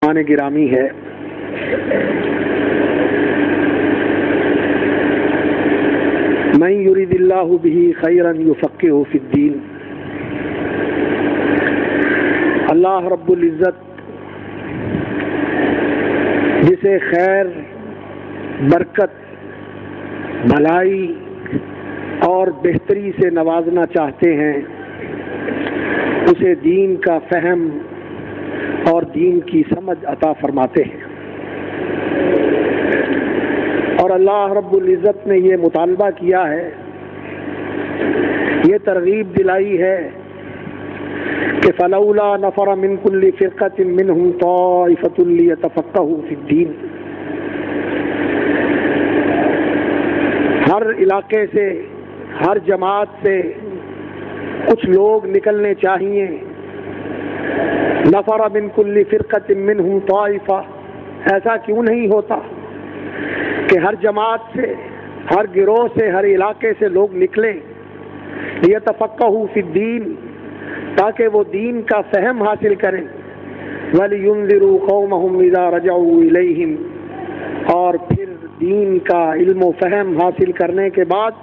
آنے گرامی ہے، من یرید اللہ بہ خیرا یفقہہ فی الدین۔ اللہ رب العزت جسے خیر، برکت، بھلائی اور بہتری سے نوازنا چاہتے ہیں، اسے دین کا فہم اور دین کی سمجھ عطا فرماتے ہیں۔ اور اللہ رب العزت نے یہ مطالبہ کیا ہے، یہ ترغیب دلائی ہے کہ فلولا نفر من كل فرقة منهم طائفة ليتفقهوا في الدين۔ ہر علاقے سے، ہر جماعت سے کچھ لوگ نکلنے چاہیے۔ نفر من كل فرقة منهم طائفة، ایسا کیوں نہیں ہوتا کہ ہر جماعت سے، ہر گروہ سے، ہر علاقے سے لوگ نکلیں، ليتفقهوا في الدين، تاکہ وہ دین کا فہم حاصل کریں، وَلِيُنذِرُوا قَوْمَهُمْ إِذَا رَجَعُوا إِلَيْهِمْ، اور پھر دین کا علم و فہم حاصل کرنے کے بعد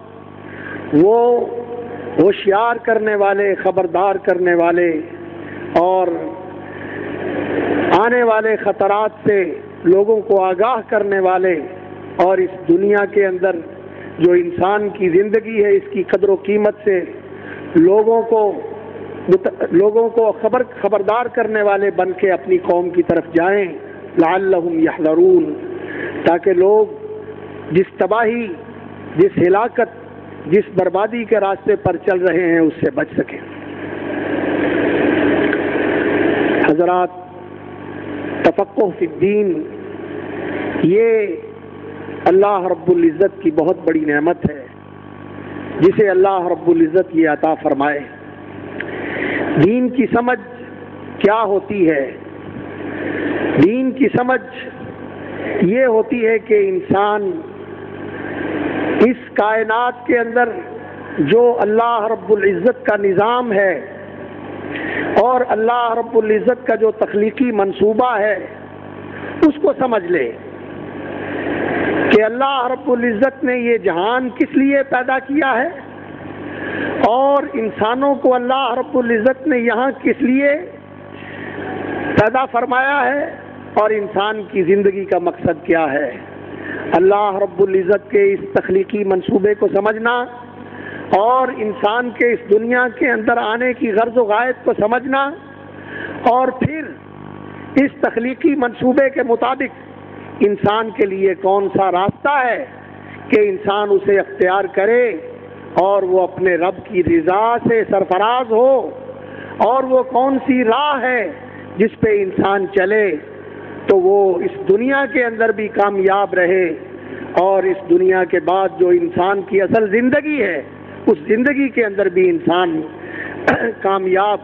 وہ ہوشیار کرنے والے، خبردار کرنے والے اور آنے والے خطرات سے لوگوں کو آگاہ کرنے والے، اور اس دنیا کے اندر جو انسان کی زندگی ہے اس کی قدر و قیمت سے لوگوں کو خبردار کرنے والے بن کے اپنی قوم کی طرف جائیں، لعلہم یحذرون، تاکہ لوگ جس تباہی، جس ہلاکت، جس بربادی کے راستے پر چل رہے ہیں اس سے بچ سکیں۔ حضرات، تفقہ فی الدین یہ اللہ رب العزت کی بہت بڑی نعمت ہے جسے اللہ رب العزت یہ عطا فرمائے۔ دین کی سمجھ کیا ہوتی ہے؟ دین کی سمجھ یہ ہوتی ہے کہ انسان اس کائنات کے اندر جو اللہ رب العزت کا نظام ہے اور اللہ رب العزت کا جو تخلیقی منصوبہ ہے اس کو سمجھ لے کہ اللہ رب العزت نے یہ جہان کس لیے پیدا کیا ہے اور انسانوں کو اللہ رب العزت نے یہاں کس لیے پیدا فرمایا ہے اور انسان کی زندگی کا مقصد کیا ہے۔ اللہ رب العزت کے اس تخلیقی منصوبے کو سمجھنا اور انسان کے اس دنیا کے اندر آنے کی غرض و غایت کو سمجھنا اور پھر اس تخلیقی منصوبے کے مطابق انسان کے لیے کون سا راستہ ہے کہ انسان اسے اختیار کرے اور وہ اپنے رب کی رضا سے سرفراز ہو، اور وہ کون سی راہ ہے جس پہ انسان چلے تو وہ اس دنیا کے اندر بھی کامیاب رہے اور اس دنیا کے بعد جو انسان کی اصل زندگی ہے اس زندگی کے اندر بھی انسان کامیاب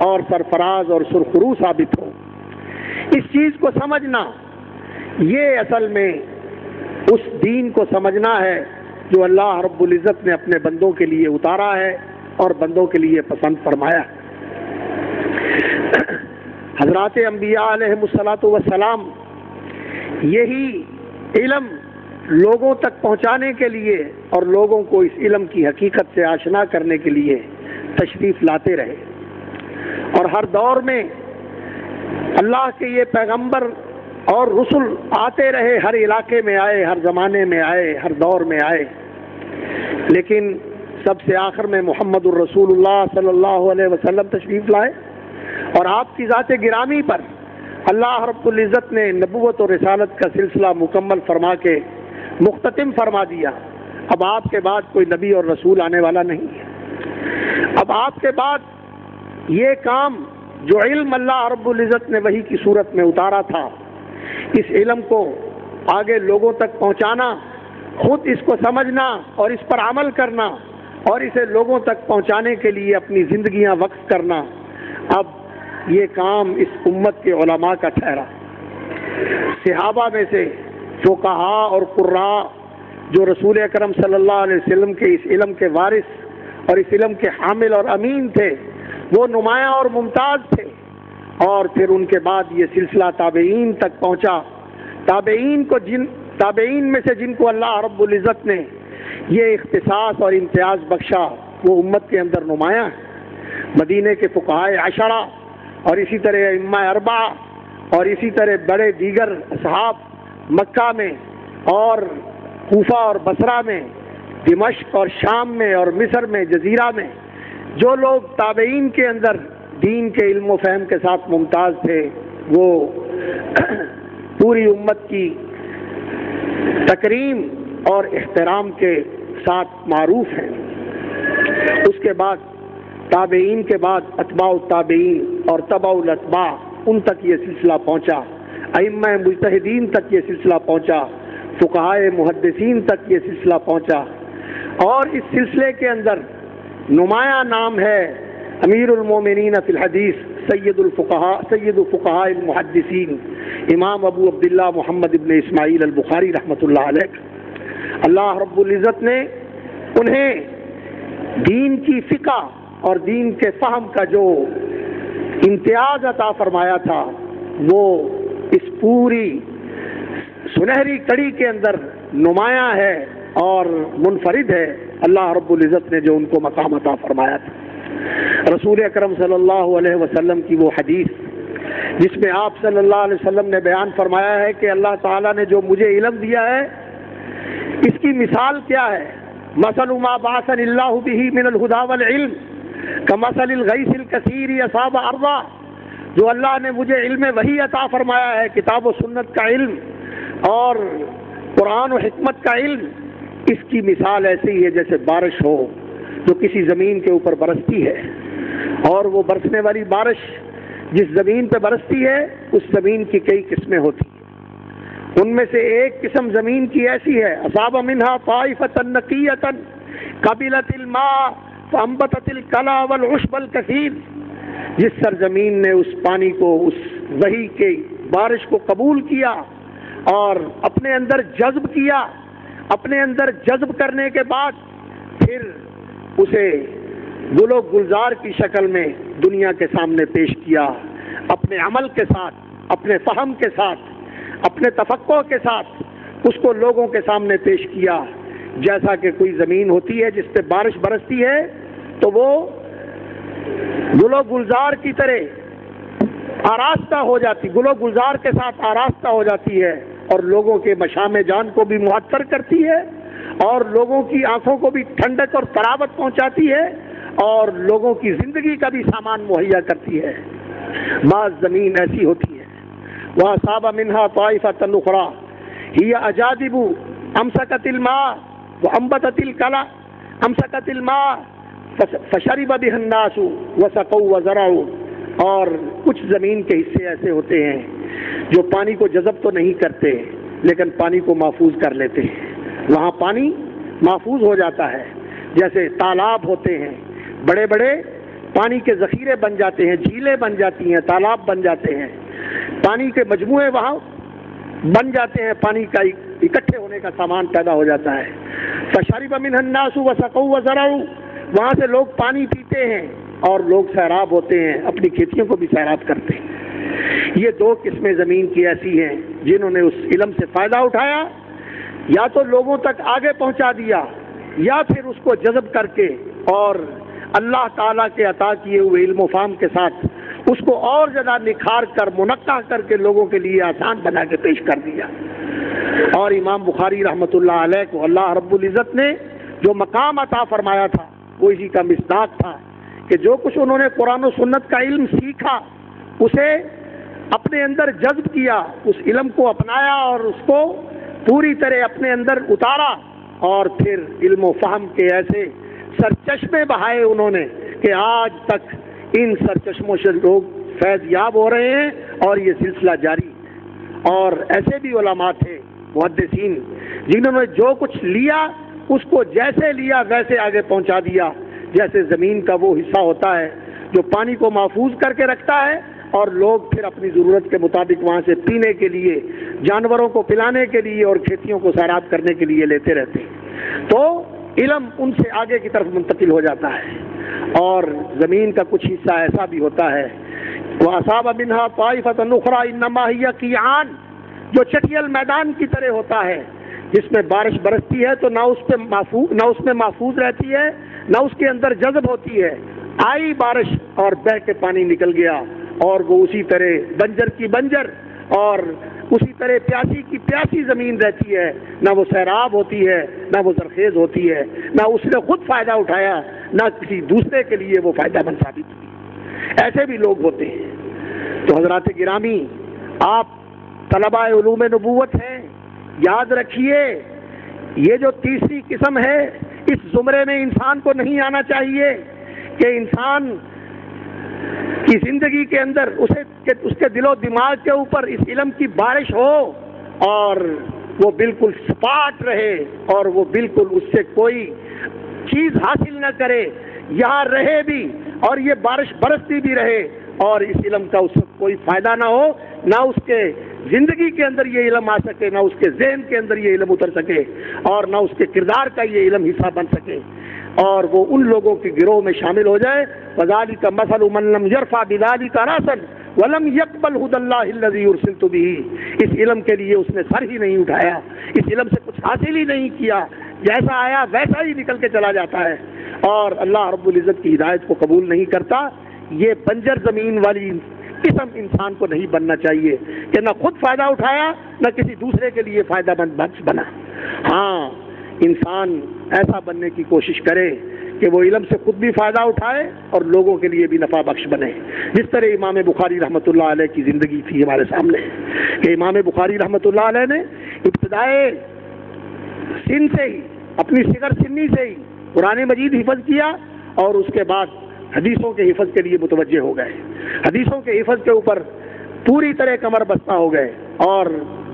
اور سرفراز اور سرخرو ثابت ہو۔ اس چیز کو سمجھنا یہ اصل میں اس دین کو سمجھنا ہے جو اللہ رب العزت نے اپنے بندوں کے لیے اتارا ہے اور بندوں کے لیے پسند فرمایا ہے۔ حضرات انبیاء علیہم الصلاۃ والسلام یہی علم لوگوں تک پہنچانے کے لیے اور لوگوں کو اس علم کی حقیقت سے آشنا کرنے کے لیے تشریف لاتے رہے، اور ہر دور میں اللہ کے یہ پیغمبر اور رسل آتے رہے، ہر علاقے میں آئے، ہر زمانے میں آئے، ہر دور میں آئے، لیکن سب سے آخر میں محمد الرسول اللہ صلی اللہ علیہ وسلم تشریف لائے، اور آپ کی ذات گرامی پر اللہ رب العزت نے نبوت اور رسالت کا سلسلہ مکمل فرما کے مختتم فرما دیا۔ اب آپ کے بعد کوئی نبی اور رسول آنے والا نہیں ہے۔ اب آپ کے بعد یہ کام جو علم اللہ رب العزت نے وحی کی صورت میں اتارا تھا، اس علم کو آگے لوگوں تک پہنچانا، خود اس کو سمجھنا اور اس پر عمل کرنا اور اسے لوگوں تک پہنچانے کے لیے اپنی زندگیاں وقف کرنا، اب یہ کام اس امت کے علماء کا ٹھہرا۔ صحابہ میں سے فقہاء اور قراء جو رسول اکرم صلی اللہ علیہ وسلم کے اس علم کے وارث اور اس علم کے حامل اور امین تھے، وہ نمایاں اور ممتاز تھے، اور پھر ان کے بعد یہ سلسلہ تابعین تک پہنچا. تابعین میں سے جن کو اللہ رب العزت نے یہ اختصاص اور امتیاز بخشا وہ امت کے اندر نمایاں ہے. مدینے کے فقہائے عشرہ اور اسی طرح ائمہ اربعہ اور اسی طرح بڑے دیگر اصحاب مکہ میں اور کوفہ اور بصرہ میں، دمشق اور شام میں اور مصر میں، جزیرہ میں جو لوگ تابعین کے اندر دین کے علم و فہم کے ساتھ ممتاز تھے وہ پوری امت کی تکریم اور احترام کے ساتھ معروف ہیں. اس کے بعد تابعین کے بعد اتباع التابعین اور تبع الاتباع ان تک یہ سلسلہ پہنچا، ائمہ مجتہدین تک یہ سلسلہ پہنچا، فقہائے محدثین تک یہ سلسلہ پہنچا. اور اس سلسلے کے اندر نمایاں نام ہے امیر المومنین فی الحدیث سید فقہاء المحدثین امام ابو عبداللہ محمد ابن اسماعیل البخاری رحمۃ اللہ علیہ. اللہ رب العزت نے انہیں دین کی فقہ اور دین کے فہم کا جو امتیاز عطا فرمایا تھا وہ اس پوری سنہری کڑی کے اندر نمایاں ہے اور منفرد ہے. اللہ رب العزت نے جو ان کو مقام عطا فرمایا تھا. رسول اکرم صلی اللہ علیہ وسلم کی وہ حدیث جس میں آپ صلی اللہ علیہ وسلم نے بیان فرمایا ہے کہ اللہ تعالیٰ نے جو مجھے علم دیا ہے اس کی مثال کیا ہے؟ مثل ما بعثنی اللہ بہ من الہدی والعلم کمثل الغیث الکثیر اصاب ارضا. جو اللہ نے مجھے علم وحی عطا فرمایا ہے، کتاب و سنت کا علم اور قرآن و حکمت کا علم، اس کی مثال ایسی ہے جیسے بارش ہو جو کسی زمین کے اوپر برستی ہے، اور وہ برسنے والی بارش جس زمین پہ برستی ہے اس زمین کی کئی قسمیں ہوتی ہیں. ان میں سے ایک قسم زمین کی ایسی ہے اصاب منہا طائفۃ نقیۃ قبلت الماء فانبتت الکلا والعشب الکثیر. جس سرزمین نے اس پانی کو، اس وحی کے بارش کو قبول کیا اور اپنے اندر جذب کیا، اپنے اندر جذب کرنے کے بعد پھر اسے گل و گلزار کی شکل میں دنیا کے سامنے پیش کیا، اپنے عمل کے ساتھ، اپنے فہم کے ساتھ، اپنے تفقع کے ساتھ اس کو لوگوں کے سامنے پیش کیا. جیسا کہ کوئی زمین ہوتی ہے جس پہ بارش برستی ہے تو وہ گل و گلزار کی طرح آراستہ ہو جاتی، گل و گلزار کے ساتھ آراستہ ہو جاتی ہے اور لوگوں کے مشام جان کو بھی معطر کرتی ہے اور لوگوں کی آنکھوں کو بھی ٹھنڈک اور طراوت پہنچاتی ہے اور لوگوں کی زندگی کا بھی سامان مہیا کرتی ہے. بعض زمین ایسی ہوتی ہے وَأَصَابَ مِنْهَا طَائِفَةً أُخْرَىٰ هِيَ أَجَادِبُ أَمْسَكَتِ الْمَاءَ وَأَنبَتَتِ الْكَلَىٰ أَمْسَكَتِ الْمَاءَ فَشَرِبَ بِهَا النَّاسُ وَسَقَوْا وَزَرَعُوا. اور کچھ زمین کے حصے ایسے ہوتے ہیں جو پانی کو جذب تو نہیں کرتے لیکن پانی کو محفوظ کر لیتے ہیں. وہاں پانی محفوظ ہو جاتا ہے. جیسے تالاب ہوتے ہیں، بڑے بڑے پانی کے ذخیرے بن جاتے ہیں، جھیلیں بن جاتی ہیں، تالاب بن جاتے ہیں، پانی کے مجموعے وہاں بن جاتے ہیں، پانی کا اکٹھے ہونے کا سامان پیدا ہو جاتا ہے. فَشَرِبَ مِنْهَا النَّاسُ وَسَقَوْا وَزَرَعُوا. وہاں سے لوگ پانی پیتے ہیں اور لوگ سیراب ہوتے ہیں، اپنی کھیتیوں کو بھی سیراب کرتے ہیں. یہ دو قسمیں زمین کی ایسی ہیں جنہوں نے اس علم سے فائدہ اٹھایا، یا تو لوگوں تک آگے پہنچا دیا یا پھر اس کو جذب کر کے اور اللہ تعالیٰ کے عطا کیے ہوئے علم و فہم کے ساتھ اس کو اور زیادہ نکھار کر منقع کر کے لوگوں کے لیے آسان بنا کے پیش کر دیا. اور امام بخاری رحمۃ اللہ علیہ کو اللہ رب العزت نے جو مقام عطا فرمایا تھا وہ اسی کا مصداق تھا کہ جو کچھ انہوں نے قرآن و سنت کا علم سیکھا اسے اپنے اندر جذب کیا، اس علم کو اپنایا اور اس کو پوری طرح اپنے اندر اتارا اور پھر علم و فہم کے ایسے سرچشمے بہائے انہوں نے کہ آج تک ان سرچشموں سے لوگ فیض یاب ہو رہے ہیں اور یہ سلسلہ جاری. اور ایسے بھی علماء تھے محدثین جنہوں نے جو کچھ لیا اس کو جیسے لیا ویسے آگے پہنچا دیا. جیسے زمین کا وہ حصہ ہوتا ہے جو پانی کو محفوظ کر کے رکھتا ہے اور لوگ پھر اپنی ضرورت کے مطابق وہاں سے پینے کے لیے، جانوروں کو پلانے کے لیے اور کھیتیوں کو سیراب کرنے کے لیے لیتے رہتے ہیں، تو علم ان سے آگے کی طرف منتقل ہو جاتا ہے. اور زمین کا کچھ حصہ ایسا بھی ہوتا ہے وَأَصَابَ مِنْهَا طَائِفَةً أُخْرَىٰ إِنَّمَا هِيَ قِيعَانٌ، جو چٹیل میدان کی طرح ہوتا ہے جس میں بارش برستی ہے تو نہ اس میں محفوظ رہتی ہے، نہ اس کے اندر جذب ہوتی ہے، آئی بارش اور بہہ کے پانی نکل گیا، اور وہ اسی طرح بنجر کی بنجر اور اسی طرح پیاسی کی پیاسی زمین رہتی ہے، نہ وہ سیراب ہوتی ہے، نہ وہ زرخیز ہوتی ہے، نہ اس نے خود فائدہ اٹھایا، نہ کسی دوسرے کے لیے وہ فائدہ مند ثابت ہوئی۔ ایسے بھی لوگ ہوتے ہیں۔ تو حضرات گرامی، آپ طلباء علوم نبوت ہیں، یاد رکھیے یہ جو تیسری قسم ہے اس زمرے میں انسان کو نہیں آنا چاہیے کہ انسان کی زندگی کے اندر اس کے دل و دماغ کے اوپر اس علم کی بارش ہو اور وہ بالکل سپاٹ رہے اور وہ بالکل اس سے کوئی چیز حاصل نہ کرے، یہاں رہے بھی اور یہ بارش برستی بھی رہے اور اس علم کا اس سے کوئی فائدہ نہ ہو، نہ اس کے زندگی کے اندر یہ علم آ سکے، نہ اس کے ذہن کے اندر یہ علم اتر سکے اور نہ اس کے کردار کا یہ علم حصہ بن سکے، اور وہ ان لوگوں کے گروہ میں شامل ہو جائے۔ وَذَلِكَ مَثَلُ مَن لَّمْ يَرْفَعْ بِذَلِكَ رَأْسًا وَلَمْ يَقْبَلْ هُدَى اللَّهِ الَّذِي أُرْسِلْتُ بِهِ، اس علم کے لیے اس نے سر ہی نہیں اٹھایا، اس علم سے کچھ حاصل ہی نہیں کیا، جیسا آیا ویسا ہی نکل کے چلا جاتا ہے اور اللہ رب العزت کی ہدایت کو قبول نہیں کرتا۔ یہ بنجر زمین والی قسم انسان کو نہیں بننا چاہیے کہ نہ خود فائدہ اٹھایا نہ کسی دوسرے کے لیے فائدہ مند بنا۔ ہاں، انسان ایسا بننے کی کوشش کرے کہ وہ علم سے خود بھی فائدہ اٹھائے اور لوگوں کے لیے بھی نفع بخش بنے، جس طرح امام بخاری رحمۃ اللہ علیہ کی زندگی تھی ہمارے سامنے کہ امام بخاری رحمۃ اللہ علیہ نے ابتدائے سن سے ہی، اپنی صغر سنی سے ہی قرآن مجید حفظ کیا اور اس کے بعد حدیثوں کے حفظ کے لیے متوجہ ہو گئے، حدیثوں کے حفظ کے اوپر پوری طرح کمر بستہ ہو گئے اور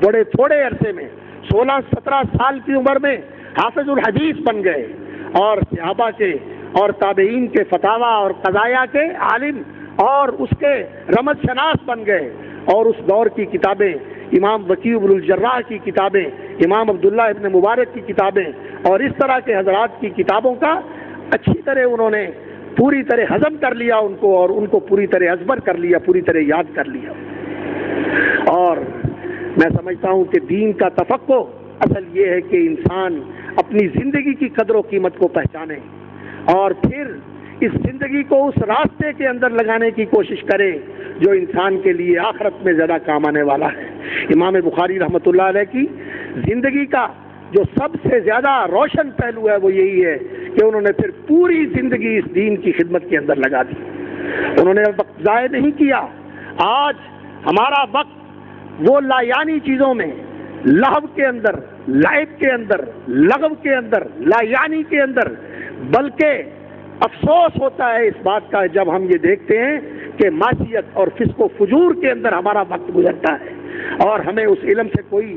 بڑے تھوڑے عرصے میں 16-17 سال کی عمر میں حافظ الحدیث بن گئے اور صحابہ کے اور تابعین کے فتاوی اور قضایا کے عالم اور اس کے رمز شناس بن گئے، اور اس دور کی کتابیں، امام وکیع بن الجراح کی کتابیں، امام عبداللہ ابن مبارک کی کتابیں اور اس طرح کے حضرات کی کتابوں کا اچھی طرح انہوں نے پوری طرح ہضم کر لیا ان کو، اور ان کو پوری طرح ازبر کر لیا، پوری طرح یاد کر لیا۔ اور میں سمجھتا ہوں کہ دین کا تفقہ اصل یہ ہے کہ انسان اپنی زندگی کی قدر و قیمت کو پہچانے اور پھر اس زندگی کو اس راستے کے اندر لگانے کی کوشش کرے جو انسان کے لیے آخرت میں زیادہ کام آنے والا ہے۔ امام بخاری رحمۃ اللہ علیہ کی زندگی کا جو سب سے زیادہ روشن پہلو ہے وہ یہی ہے کہ انہوں نے پھر پوری زندگی اس دین کی خدمت کے اندر لگا دی، انہوں نے وقت ضائع نہیں کیا۔ آج ہمارا وقت وہ لایانی چیزوں میں، لہو کے اندر، لعب کے اندر، لغو کے اندر، لایانی کے اندر، بلکہ افسوس ہوتا ہے اس بات کا جب ہم یہ دیکھتے ہیں کہ معصیت اور فسق و فجور کے اندر ہمارا وقت گزرتا ہے اور ہمیں اس علم سے کوئی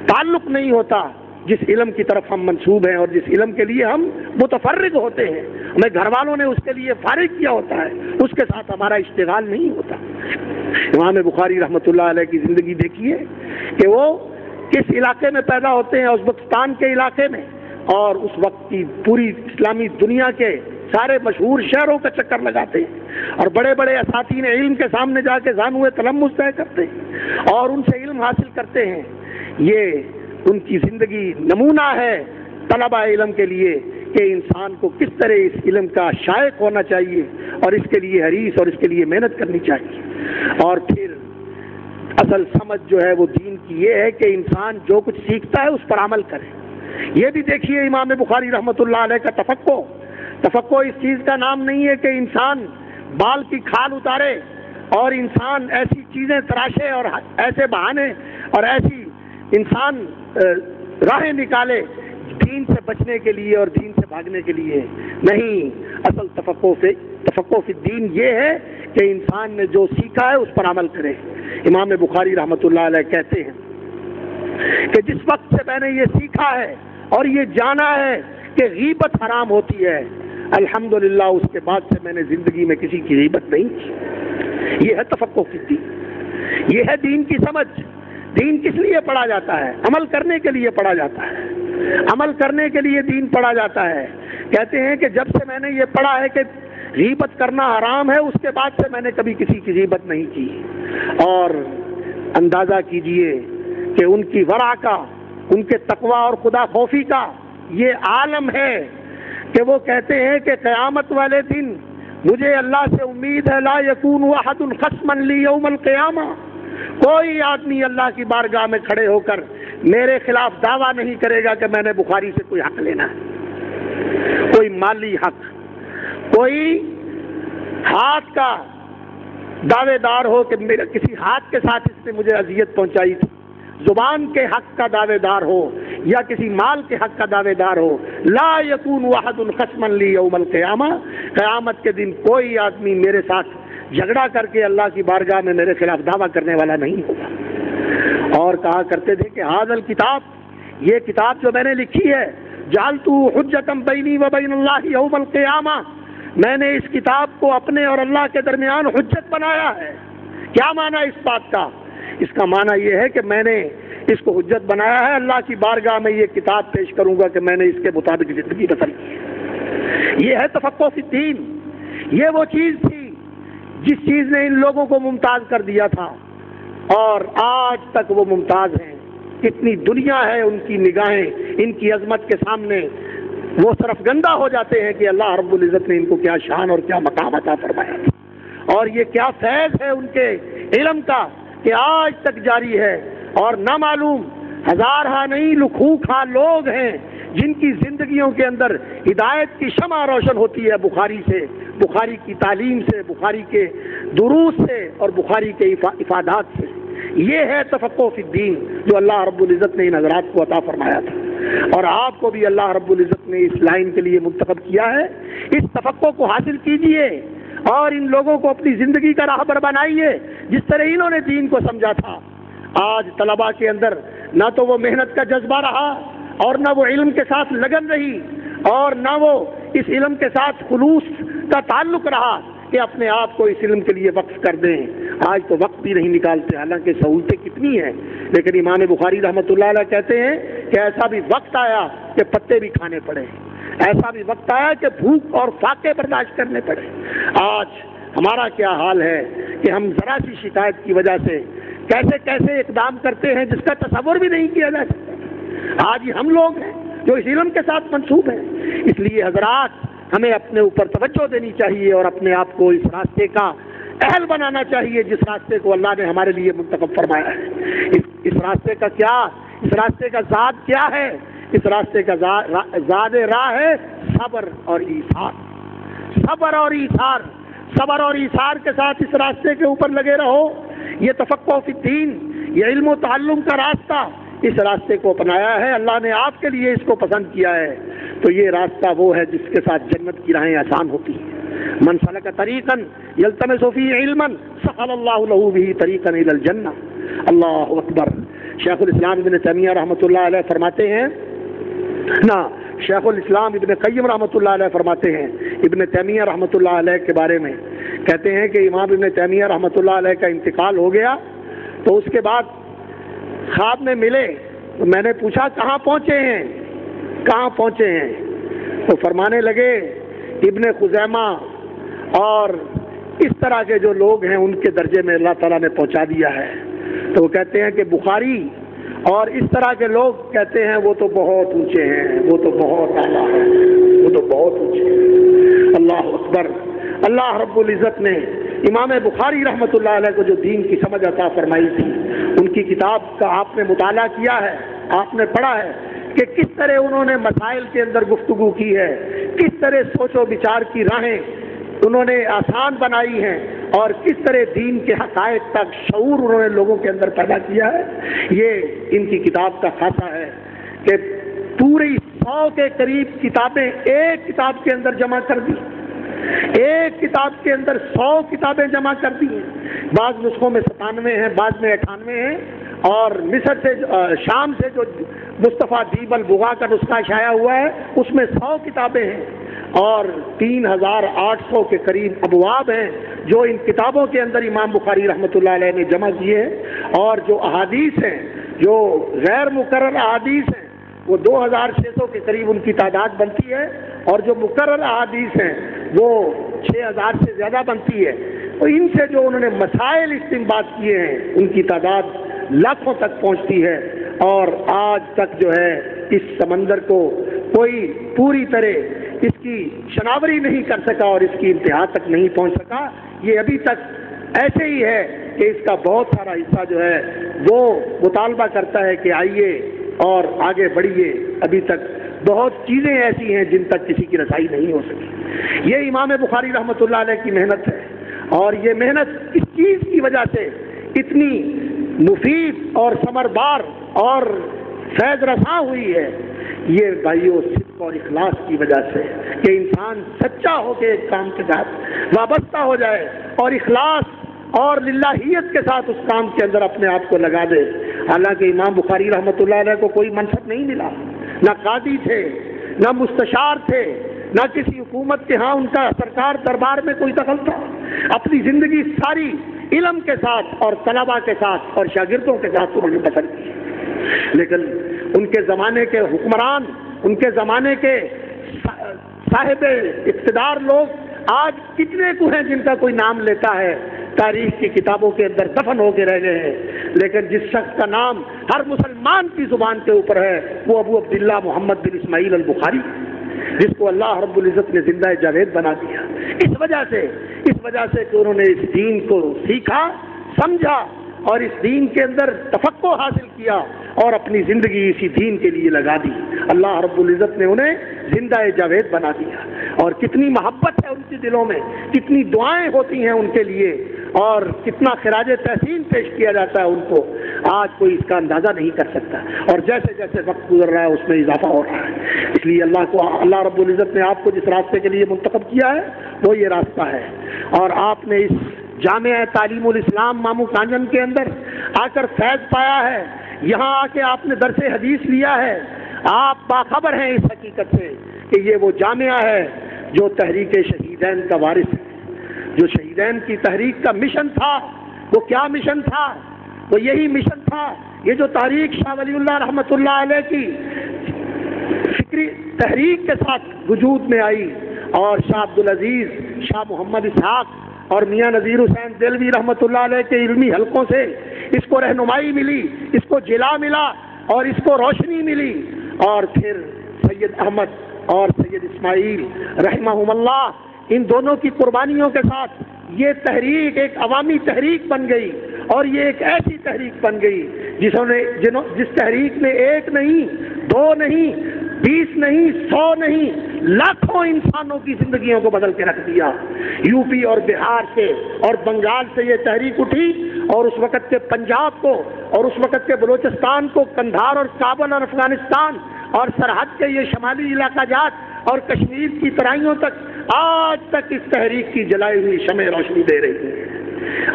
تعلق نہیں ہوتا جس علم کی طرف ہم منسوب ہیں اور جس علم کے لیے ہم متفرغ ہوتے ہیں، ہمیں گھر والوں نے اس کے لیے فارغ کیا ہوتا ہے، اس کے ساتھ ہمارا اشتغال نہیں ہوتا۔ امام بخاری رحمۃ اللہ علیہ کی زندگی دیکھیے کہ وہ کس علاقے میں پیدا ہوتے ہیں، ازبکستان کے علاقے میں، اور اس وقت کی پوری اسلامی دنیا کے سارے مشہور شہروں کا چکر لگاتے ہیں اور بڑے بڑے اساتین علم کے سامنے جا کے زانوئے تلمس طے کرتے ہیں اور ان سے علم حاصل کرتے ہیں۔ یہ ان کی زندگی نمونہ ہے طلبہ علم کے لیے کہ انسان کو کس طرح اس علم کا شائق ہونا چاہیے اور اس کے لیے حریص اور اس کے لیے محنت کرنی چاہیے۔ اور پھر اصل سمجھ جو ہے وہ دین کی یہ ہے کہ انسان جو کچھ سیکھتا ہے اس پر عمل کرے۔ یہ بھی دیکھیے امام بخاری رحمۃ اللہ علیہ کا تفقہ اس چیز کا نام نہیں ہے کہ انسان بال کی کھال اتارے اور انسان ایسی چیزیں تراشے اور ایسے بہانے اور ایسی انسان راہیں نکالے دین سے بچنے کے لیے اور دین سے بھاگنے کے لیے نہیں۔ اصل تفقہ فی الدین یہ ہے کہ انسان نے جو سیکھا ہے اس پر عمل کرے۔ امام بخاری رحمۃ اللہ علیہ کہتے ہیں کہ جس وقت سے میں نے یہ سیکھا ہے اور یہ جانا ہے کہ غیبت حرام ہوتی ہے، الحمدللہ اس کے بعد سے میں نے زندگی میں کسی کی غیبت نہیں کی۔ یہ ہے تفقہ فی الدین، یہ ہے دین کی سمجھ۔ دین کس لیے پڑھا جاتا ہے؟ عمل کرنے کے لیے پڑھا جاتا ہے، عمل کرنے کے لیے دین پڑھا جاتا ہے۔ کہتے ہیں کہ جب سے میں نے یہ پڑھا ہے کہ غیبت کرنا حرام ہے، اس کے بعد سے میں نے کبھی کسی کی غیبت نہیں کی۔ اور اندازہ کیجئے کہ ان کی ورع کا، ان کے تقوی اور خدا خوفی کا یہ عالم ہے کہ وہ کہتے ہیں کہ قیامت والے دن مجھے اللہ سے امید ہے لا یکون احد خصما لی یوم القیامہ، کوئی آدمی اللہ کی بارگاہ میں کھڑے ہو کر میرے خلاف دعویٰ نہیں کرے گا کہ میں نے بخاری سے کوئی حق لینا ہے، کوئی مالی حق، کوئی ہاتھ کا دعوے دار ہو کہ میرے کسی ہاتھ کے ساتھ اس نے مجھے اذیت پہنچائی تھی، زبان کے حق کا دعوے دار ہو یا کسی مال کے حق کا دعوے دار ہو، لا یکون احد خصما لی یوم القیامہ، قیامت کے دن کوئی آدمی میرے ساتھ جھگڑا کر کے اللہ کی بارگاہ میں میرے خلاف دعویٰ کرنے والا نہیں ہوگا۔ اور کہا کرتے تھے کہ ھذا الکتاب، یہ کتاب جو میں نے لکھی ہے، جعلتہ حجۃ بینی و بین اللہ یوم القیامہ، میں نے اس کتاب کو اپنے اور اللہ کے درمیان حجت بنایا ہے۔ کیا معنی اس بات کا؟ اس کا معنی یہ ہے کہ میں نے اس کو حجت بنایا ہے، اللہ کی بارگاہ میں یہ کتاب پیش کروں گا کہ میں نے اس کے مطابق زندگی بسر کی ہے۔ یہ ہے تفقہ فی الدین، یہ وہ چیز تھی جس چیز نے ان لوگوں کو ممتاز کر دیا تھا اور آج تک وہ ممتاز ہیں۔ کتنی دنیا ہے ان کی نگاہیں ان کی عظمت کے سامنے وہ سرفگندہ ہو جاتے ہیں کہ اللہ رب العزت نے ان کو کیا شان اور کیا مقام عطا فرمایا تھا، اور یہ کیا فیض ہے ان کے علم کا کہ آج تک جاری ہے۔ اور نہ معلوم ہزار ہاں نہیں لکھوک ہاں لوگ ہیں جن کی زندگیوں کے اندر ہدایت کی شمع روشن ہوتی ہے بخاری سے، بخاری کی تعلیم سے، بخاری کے دروس سے اور بخاری کے افادات سے۔ یہ ہے تفقہ فی الدین جو اللہ رب العزت نے ان حضرات کو عطا فرمایا تھا، اور آپ کو بھی اللہ رب العزت نے اس لائن کے لیے منتخب کیا ہے۔ اس تفقہ کو حاصل کیجئے اور ان لوگوں کو اپنی زندگی کا راہبر بنائیے جس طرح انہوں نے دین کو سمجھا تھا۔ آج طلباء کے اندر نہ تو وہ محنت کا جذبہ رہا اور نہ وہ علم کے ساتھ لگن رہی اور نہ وہ اس علم کے ساتھ خلوص کا تعلق رہا کہ اپنے آپ کو اس علم کے لیے وقف کر دیں۔ آج تو وقت بھی نہیں نکالتے، حالانکہ سہولتیں کتنی ہیں، لیکن امام بخاری رحمۃ اللہ علیہ کہتے ہیں کہ ایسا بھی وقت آیا کہ پتے بھی کھانے پڑے، ایسا بھی وقت آیا کہ بھوک اور فاقے برداشت کرنے پڑے۔ آج ہمارا کیا حال ہے کہ ہم ذرا سی شکایت کی وجہ سے کیسے کیسے اقدام کرتے ہیں جس کا تصور بھی نہیں کیا جا سکتا۔ آج ہی ہم لوگ ہیں جو اس علم کے ساتھ منسوب ہیں۔ اس لیے حضرات ہمیں اپنے اوپر توجہ دینی چاہیے اور اپنے آپ کو اس راستے کا اہل بنانا چاہیے جس راستے کو اللہ نے ہمارے لیے منتخب فرمایا ہے۔ اس راستے کا کیا، اس راستے کا ذات کیا ہے؟ اس راستے کا ذات راہ ہے صبر اور ایثار، صبر اور ایثار، صبر اور ایثار کے ساتھ اس راستے کے اوپر لگے رہو۔ یہ تفقہ فی الدین، یہ علم و تعلم کا راستہ، اس راستے کو اپنایا ہے، اللہ نے آپ کے لیے اس کو پسند کیا ہے، تو یہ راستہ وہ ہے جس کے ساتھ جنت کی راہیں آسان ہوتی ہیں۔ من سلک طریقا یلتمس فیہ علما سہل اللہ لہ بہ طریقا الی الجنہ۔ اللہ اکبر۔ شیخ الاسلام ابن تیمیہ رحمۃ اللہ علیہ فرماتے ہیں شیخ الاسلام ابن قیم رحمۃ اللہ علیہ فرماتے ہیں ابن تیمیہ رحمۃ اللہ علیہ کے بارے میں، کہتے ہیں کہ امام ابن تیمیہ رحمۃ اللہ علیہ کا انتقال ہو گیا تو اس کے بعد خواب میں ملے تو میں نے پوچھا کہاں پہنچے ہیں، کہاں پہنچے ہیں؟ تو فرمانے لگے ابن خزیمہ اور اس طرح کے جو لوگ ہیں ان کے درجے میں اللہ تعالیٰ نے پہنچا دیا ہے۔ تو وہ کہتے ہیں کہ بخاری اور اس طرح کے لوگ کہتے ہیں وہ تو بہت اونچے ہیں، وہ تو بہت اعلیٰ ہیں، وہ تو بہت اونچے ہیں۔ اللہ اکبر۔ اللہ رب العزت نے امام بخاری رحمۃ اللہ علیہ کو جو دین کی سمجھ عطا فرمائی تھی، ان کی کتاب کا آپ نے مطالعہ کیا ہے، آپ نے پڑھا ہے کہ کس طرح انہوں نے مسائل کے اندر گفتگو کی ہے، کس طرح سوچ و بچار کی راہیں انہوں نے آسان بنائی ہیں اور کس طرح دین کے حقائق تک شعور انہوں نے لوگوں کے اندر پیدا کیا ہے۔ یہ ان کی کتاب کا خاصہ ہے کہ پوری 100 کے قریب کتابیں ایک کتاب کے اندر جمع کر دی، ایک کتاب کے اندر 100 کتابیں جمع کر دی ہیں۔ بعض نسخوں میں 97 ہیں، بعض میں 98 ہیں، اور مصر سے شام سے جو مصطفیٰ دیب البغا کا نسخہ شائع ہوا ہے اس میں 100 کتابیں ہیں، اور 3800 کے قریب ابواب ہیں جو ان کتابوں کے اندر امام بخاری رحمۃ اللہ علیہ نے جمع کیے ہیں، اور جو احادیث ہیں، جو غیر مقرر احادیث ہیں، وہ 2600 کے قریب ان کی تعداد بنتی ہے، اور جو مقرر احادیث ہیں وہ 6000 سے زیادہ بنتی ہے، اور ان سے جو انہوں نے مسائل استنباط کیے ہیں ان کی تعداد لاکھوں تک پہنچتی ہے، اور آج تک جو ہے اس سمندر کو کوئی پوری طرح اس کی شناوری نہیں کر سکا اور اس کی انتہا تک نہیں پہنچ سکا۔ یہ ابھی تک ایسے ہی ہے کہ اس کا بہت سارا حصہ جو ہے وہ مطالبہ کرتا ہے کہ آئیے اور آگے بڑھیے۔ ابھی تک بہت چیزیں ایسی ہیں جن تک کسی کی رسائی نہیں ہو سکی۔ یہ امام بخاری رحمۃ اللہ علیہ کی محنت ہے، اور یہ محنت اس چیز کی وجہ سے اتنی مفید اور ثمربار اور فیض رساں ہوئی ہے، یہ بھائیو صدق اور اخلاص کی وجہ سے، کہ انسان سچا ہو کے ایک کام کے ساتھ وابستہ ہو جائے اور اخلاص اور للہیت کے ساتھ اس کام کے اندر اپنے آپ کو لگا دے۔ حالانکہ امام بخاری رحمۃ اللہ علیہ کو کوئی منصب نہیں ملا، نہ قاضی تھے، نہ مستشار تھے، نہ کسی حکومت کے ہاں ان کا سرکار دربار میں کوئی دخل تھا۔ اپنی زندگی ساری علم کے ساتھ اور طلباء کے ساتھ اور شاگردوں کے ساتھ انہوں نے بسر کی، لیکن ان کے زمانے کے حکمران، ان کے زمانے کے صاحب اقتدار لوگ آج کتنے کو ہیں جن کا کوئی نام لیتا ہے، تاریخ کی کتابوں کے اندر دفن ہو کے رہ گئے ہیں، لیکن جس شخص کا نام ہر مسلمان کی زبان کے اوپر ہے وہ ابو عبداللہ محمد بن اسماعیل البخاری، جس کو اللہ رب العزت نے زندہ جاوید بنا دیا۔ اس وجہ سے کہ انہوں نے اس دین کو سیکھا، سمجھا اور اس دین کے اندر تفقہ حاصل کیا اور اپنی زندگی اسی دین کے لیے لگا دی۔ اللہ رب العزت نے انہیں زندہ جاوید بنا دیا، اور کتنی محبت ہے ان کے دلوں میں، کتنی دعائیں ہوتی ہیں ان کے لیے، اور کتنا خراج تحسین پیش کیا جاتا ہے ان کو، آج کوئی اس کا اندازہ نہیں کر سکتا، اور جیسے جیسے وقت گزر رہا ہے اس میں اضافہ ہو رہا ہے۔ اس لیے اللہ رب العزت نے آپ کو جس راستے کے لیے منتخب کیا ہے وہ یہ راستہ ہے، اور آپ نے اس جامعہ تعلیم الاسلام مامو کانجن کے اندر آ کر فیض پایا ہے، یہاں آ کے آپ نے درس حدیث لیا ہے، آپ باخبر ہیں اس حقیقت سے کہ یہ وہ جامعہ ہے جو تحریک شہیدین کا وارث ہے، جو شہیدین کی تحریک کا مشن تھا۔ وہ کیا مشن تھا؟ وہ یہی مشن تھا، یہ جو تحریک شاہ ولی اللہ رحمۃ اللہ علیہ کی فکری تحریک کے ساتھ وجود میں آئی، اور شاہ عبدالعزیز، شاہ محمد اسحاق اور میاں نذیر حسین دہلوی رحمۃ اللہ علیہ کے علمی حلقوں سے اس کو رہنمائی ملی، اس کو جلا ملا اور اس کو روشنی ملی، اور پھر سید احمد اور سید اسماعیل رحمہم اللہ، ان دونوں کی قربانیوں کے ساتھ یہ تحریک ایک عوامی تحریک بن گئی، اور یہ ایک ایسی تحریک بن گئی جس تحریک نے ایک نہیں، دو نہیں، 20 نہیں، 100 نہیں، لاکھوں انسانوں کی زندگیوں کو بدل کے رکھ دیا۔ یو پی اور بہار سے اور بنگال سے یہ تحریک اٹھی، اور اس وقت کے پنجاب کو اور اس وقت کے بلوچستان کو، قندھار اور کابل اور افغانستان اور سرحد کے یہ شمالی علاقہ جات اور کشمیر کی ترائیوں تک آج تک اس تحریک کی جلائی ہوئی شمع روشنی دے رہی ہے۔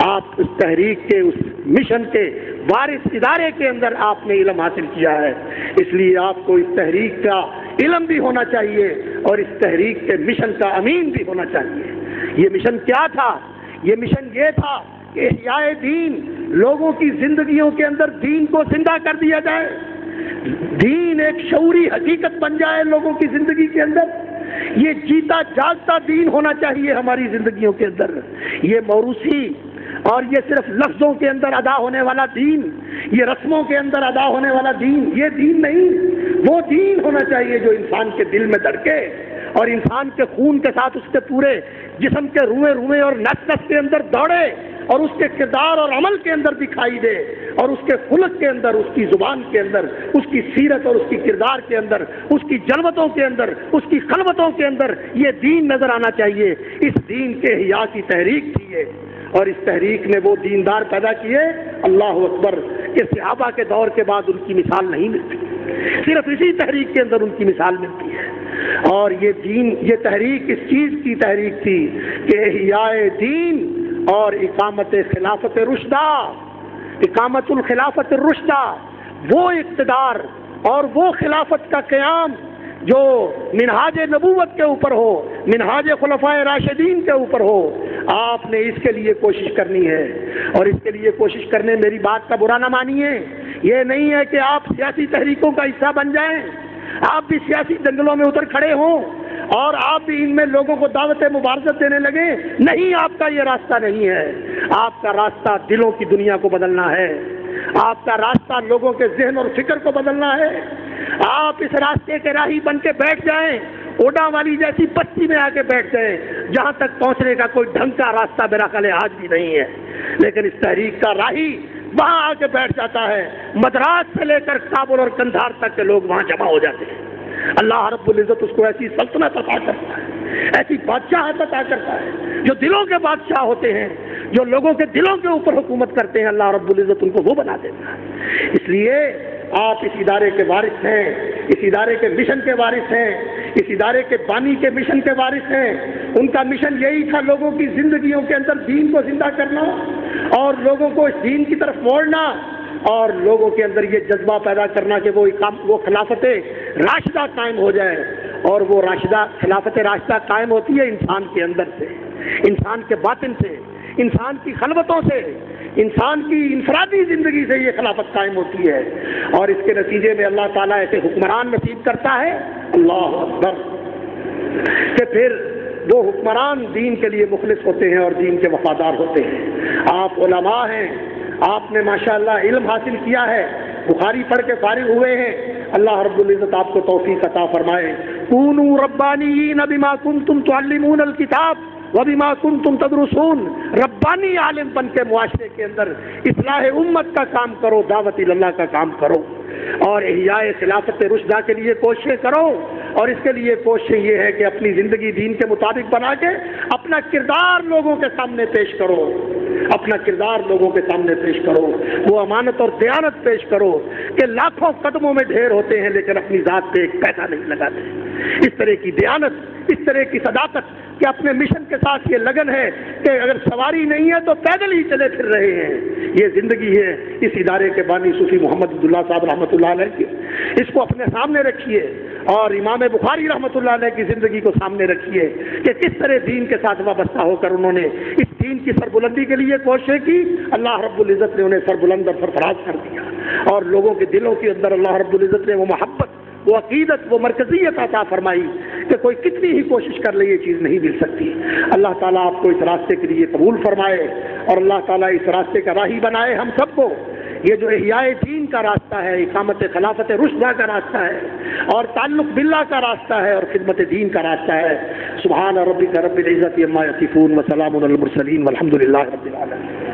آپ اس تحریک کے اس مشن کے وارث ادارے کے اندر آپ نے علم حاصل کیا ہے، اس لیے آپ کو اس تحریک کا علم بھی ہونا چاہیے اور اس تحریک کے مشن کا امین بھی ہونا چاہیے۔ یہ مشن کیا تھا؟ یہ مشن یہ تھا کہ احیاء دین، لوگوں کی زندگیوں کے اندر دین کو زندہ کر دیا جائے، دین ایک شعوری حقیقت بن جائے لوگوں کی زندگی کے اندر۔ یہ جیتا جاگتا دین ہونا چاہیے ہماری زندگیوں کے اندر، یہ موروثی اور یہ صرف لفظوں کے اندر ادا ہونے والا دین، یہ رسموں کے اندر ادا ہونے والا دین، یہ دین نہیں، وہ دین ہونا چاہیے جو انسان کے دل میں دھڑکے اور انسان کے خون کے ساتھ اس کے پورے جسم کے روئیں روئیں اور نس نس کے اندر دوڑے، اور اس کے کردار اور عمل کے اندر دکھائی دے، اور اس کے خلق کے اندر، اس کی زبان کے اندر، اس کی سیرت اور اس کی کردار کے اندر، اس کی جلوتوں کے اندر، اس کی خلوتوں کے اندر یہ دین نظر آنا چاہیے۔ اس دین کے احیاء کی تحریک تھی یہ، اور اس تحریک نے وہ دیندار پیدا کیے، اللہ اکبر، کہ صحابہ کے دور کے بعد ان کی مثال نہیں ملتی، صرف اسی تحریک کے اندر ان کی مثال ملتی ہے۔ اور یہ دین، یہ تحریک اس چیز کی تحریک تھی کہ احیاء دین اور اقامت خلافت رشدہ، اقامت الخلافت الرشدہ، وہ اقتدار اور وہ خلافت کا قیام جو منہاج نبوت کے اوپر ہو، منہاج خلفائے راشدین کے اوپر ہو، آپ نے اس کے لیے کوشش کرنی ہے۔ اور اس کے لیے کوشش کرنے میری بات کا برا نہ مانیے، یہ نہیں ہے کہ آپ سیاسی تحریکوں کا حصہ بن جائیں، آپ بھی سیاسی جنگلوں میں اتر کھڑے ہوں اور آپ بھی ان میں لوگوں کو دعوت مبارزت دینے لگے. نہیں، آپ کا یہ راستہ نہیں ہے. آپ کا راستہ دلوں کی دنیا کو بدلنا ہے. آپ کا راستہ لوگوں کے ذہن اور فکر کو بدلنا ہے. آپ اس راستے کے راہی بن کے بیٹھ جائیں، اوڈا والی جیسی بستی میں آ کے بیٹھ جائیں جہاں تک پہنچنے کا کوئی ڈھنگ کا راستہ میرا خیال آج بھی نہیں ہے، لیکن اس تحریک کا راہی وہاں آ کے بیٹھ جاتا ہے. مدراس سے لے کر کابل اور قندھار تک کے لوگ وہاں جمع ہو جاتے ہیں. اللہ رب العزت اس کو ایسی سلطنت عطا کرتا ہے، ایسی بادشاہت عطا کرتا ہے جو دلوں کے بادشاہ ہوتے ہیں، جو لوگوں کے دلوں کے اوپر حکومت کرتے ہیں. اللہ رب العزت ان کو وہ بنا دیتا ہے. اس لیے آپ اس ادارے کے وارث ہیں، اس ادارے کے مشن کے وارث ہیں، اس ادارے کے بانی کے مشن کے وارث ہیں. ان کا مشن یہی تھا لوگوں کی زندگیوں کے اندر دین کو زندہ کرنا اور لوگوں کو اس دین کی طرف موڑنا اور لوگوں کے اندر یہ جذبہ پیدا کرنا کہ وہ خلافت راشدہ قائم ہو جائے. اور وہ خلافت راشدہ قائم ہوتی ہے انسان کے اندر سے، انسان کے باطن سے، انسان کی خلوتوں سے، انسان کی انفرادی زندگی سے یہ خلافت قائم ہوتی ہے. اور اس کے نتیجے میں اللہ تعالیٰ ایسے حکمران نصیب کرتا ہے، اللہ اکبر، کہ پھر وہ حکمران دین کے لیے مخلص ہوتے ہیں اور دین کے وفادار ہوتے ہیں. آپ علماء ہیں، آپ نے ماشاءاللہ علم حاصل کیا ہے، بخاری پڑھ کے فارغ ہوئے ہیں. اللہ رب العزت آپ کو توفیق عطا فرمائے. کونوا ربانیین بما کنتم تعلمون الکتاب وبما کنتم تدرسون. ربانی عالم بن کے معاشرے کے اندر اصلاح امت کا کام کرو، دعوت اللہ کا کام کرو اور احیاء خلافت رشدہ کے لیے کوششیں کرو. اور اس کے لیے کوششیں یہ ہے کہ اپنی زندگی دین کے مطابق بنا کے اپنا کردار لوگوں کے سامنے پیش کرو، اپنا کردار لوگوں کے سامنے پیش کرو، وہ امانت اور دیانت پیش کرو کہ لاکھوں قدموں میں ڈھیر ہوتے ہیں لیکن اپنی ذات پہ ایک پیسہ نہیں لگاتے. اس طرح کی دیانت، اس طرح کی صداقت کہ اپنے مشن کے ساتھ یہ لگن ہے کہ اگر سواری نہیں ہے تو پیدل ہی چلے پھر رہے ہیں. یہ زندگی ہے اس ادارے کے بانی صوفی محمد عبداللہ صاحب رحمۃ اللہ علیہ کی. اس کو اپنے سامنے رکھیے اور امام بخاری رحمۃ اللہ علیہ کی زندگی کو سامنے رکھیے کہ کس طرح دین کے ساتھ وابستہ ہو کر انہوں نے اس دین کی سربلندی کے لیے کوششیں کی. اللہ رب العزت نے انہیں سربلند اور سرفراز کر دیا اور لوگوں کے دلوں کے اندر اللہ رب العزت نے وہ محبت، وہ عقیدت، وہ مرکزیت عطا فرمائی کہ کوئی کتنی ہی کوشش کر لے یہ چیز نہیں مل سکتی. اللہ تعالیٰ آپ کو اس راستے کے لیے قبول فرمائے اور اللہ تعالیٰ اس راستے کا راہی بنائے ہم سب کو. یہ جو احیاء دین کا راستہ ہے، اقامت خلافت رشدہ کا راستہ ہے اور تعلق باللہ کا راستہ ہے اور خدمت دین کا راستہ ہے. سبحان ربک رب العزت عما یصفون وسلام علی المرسلین والحمد للہ رب العالمین.